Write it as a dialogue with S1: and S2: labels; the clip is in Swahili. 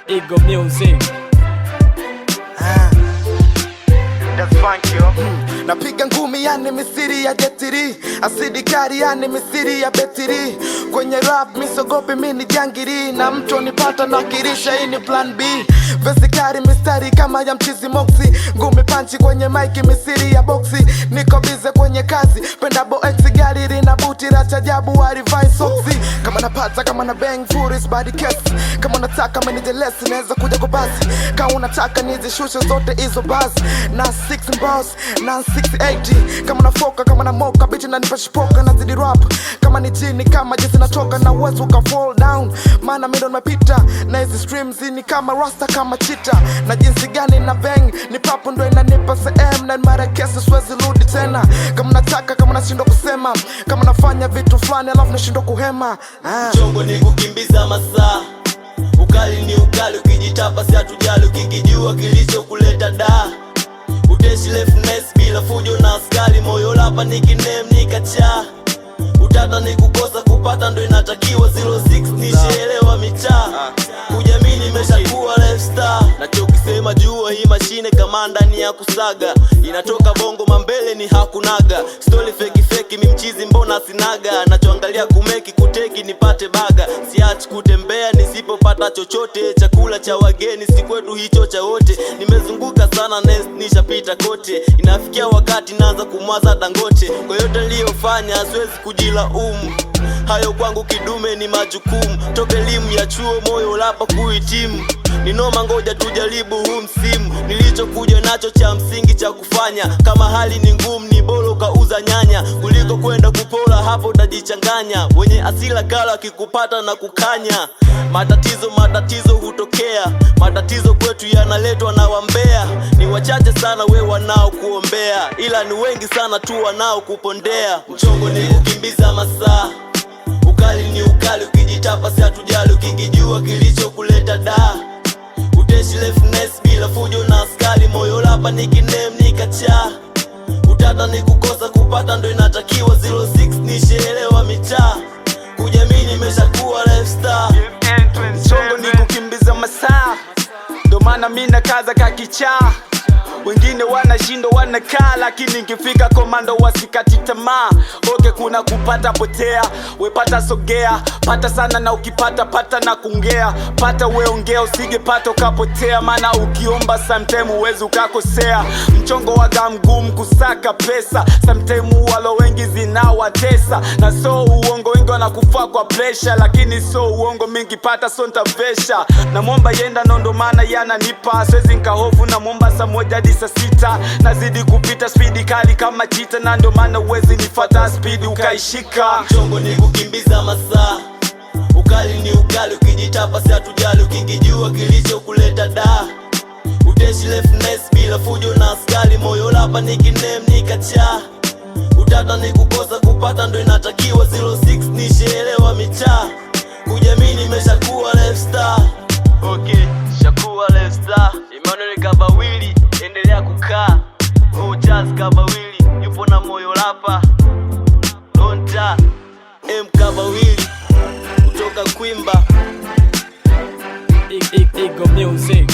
S1: Ego Music.
S2: That's funky, yo.
S3: Napiga ngumi yani misiri ya getiri, asidi kari yani misiri ya betiri. Kwenye rap misogopi mini jangiri, na mtu nipata na kirisha ini plan B. Vesi kari mistari kama ya mchizi moksi, ngumi panchi kwenye maiki misiri ya boxi. Niko bize kwenye kazi, penda bo ex gari rina buti racha jabu warivai soksi. Kama napata kama na bang furis body case, kama nataka menijelesi neza kuja kwa basi. Kama unataka nizishushe zote izo basi, na 6 boss na 680. Kama nafoka kama na moka bitch na nipashipoka na zidi rap. Kama ni jini kama jinsi natoka na uwezo uka fall down. Mana mindo nimepita na hizi streams ni kama rasta kama cheetah. Na jinsi gani na bang ni papo ndo inanipa CM, na mara kesi siwezi rudi tena. Kama nataka kama nashindwa kusema, kama nafanya vitu fulani alafu nashindwa kuhema.
S4: Chongo ni kukimbiza masaa, ukali ni ukali, ukijitapa si hatujali, ukikijua kilicho kuleta da. Uteshi leftness bila fujo na askari, moyo lapa nickname nikacha. Utata ni kukosa kupata ndo inatakiwa, 06 nishaelewa mitaa. Kujamini nimeshakuwa lifestyle, nachokisema jua hii mashine kama ndani ya kusaga. Inatoka bongo mambele ni hakunaga, story fake fake mimchizi mbona sinaga. Nachoangalia kumeki kuteki nipate baga, siachi kutembea nisipopata chochote. Chakula cha wageni si kwetu hicho cha wote, nimezunguka sana nishapita kote. Inafikia wakati naanza kumwaza Dangote, kwa yote niliyofanya siwezi kujilaumu. Hayo kwangu kidume ni majukumu, toka elimu ya chuo moyo lapa kuhitimu. Ninoma ngoja tujaribu huu msimu, nilichokuja nacho cha msingi cha kufanya. Kama hali ni ngumu ni bora ukauza nyanya, kuliko kwenda kupola hapo utajichanganya. Wenye asila kala kikupata na kukanya. Matatizo hutokea, matatizo kwetu yanaletwa na wambea. Ni wachache sana we wanao kuombea, ila ni wengi sana tu wanao kupondea. Mchongo ni kukimbiza masaa, ukali ni ukali, ukijitapa si hatujali, ukikijua kilicho kuleta da. Uteshi leftness bila fujo na askari, moyo lapa nickname nikacha. Utata ni kukosa kupata ndo inatakiwa, 06 nishaelewa mitaa. Kujamini nimeshakuwa lifestyle.
S2: Chongo ni kukimbiza masaa, ndo maana mina kaza kakichaa. Wengine wanashindo wanakaa, lakini nikifika komando wasikati tamaa. Okay, kuna kupata potea, wepata sogea. Pata sana na ukipata pata na kungea. Pata we ongea usige pata ukapotea, mana ukiomba sometime uwezi ukakosea. Mchongo waga mgumu kusaka pesa, sometime walo wengi zinawatesa. Na so uongo wengi wanakufa kwa pressure, lakini so uongo mingi pata so ntavesha. Na mwomba yenda nondo mana yana nipa, swezi nkahofu na mwomba saa moja hadi saa 6. Nazidi kupita speedi kali kama chita, na ndo maana uwezi nifata speedi ukaishika.
S4: Chongo ni kukimbiza masaa, ukali ni ukali, ukijitapa si hatujali, ukikijua kilicho kuleta da. Uteshi leftness bila fujo na askari, moyo lapa nickname nikacha. Utata ni kukosa kupata ndo inatakiwa, 06 nishaelewa mitaa. Kujamini nimeshakuwa lifestyle. Okay, shakuwa lifestyle. Emmanuel Kabawili endelea kukaa. Jazz Kabawili yupo na moyo lapa. Lonta M Kabawili kutoka Kwimba.
S1: Ego Music.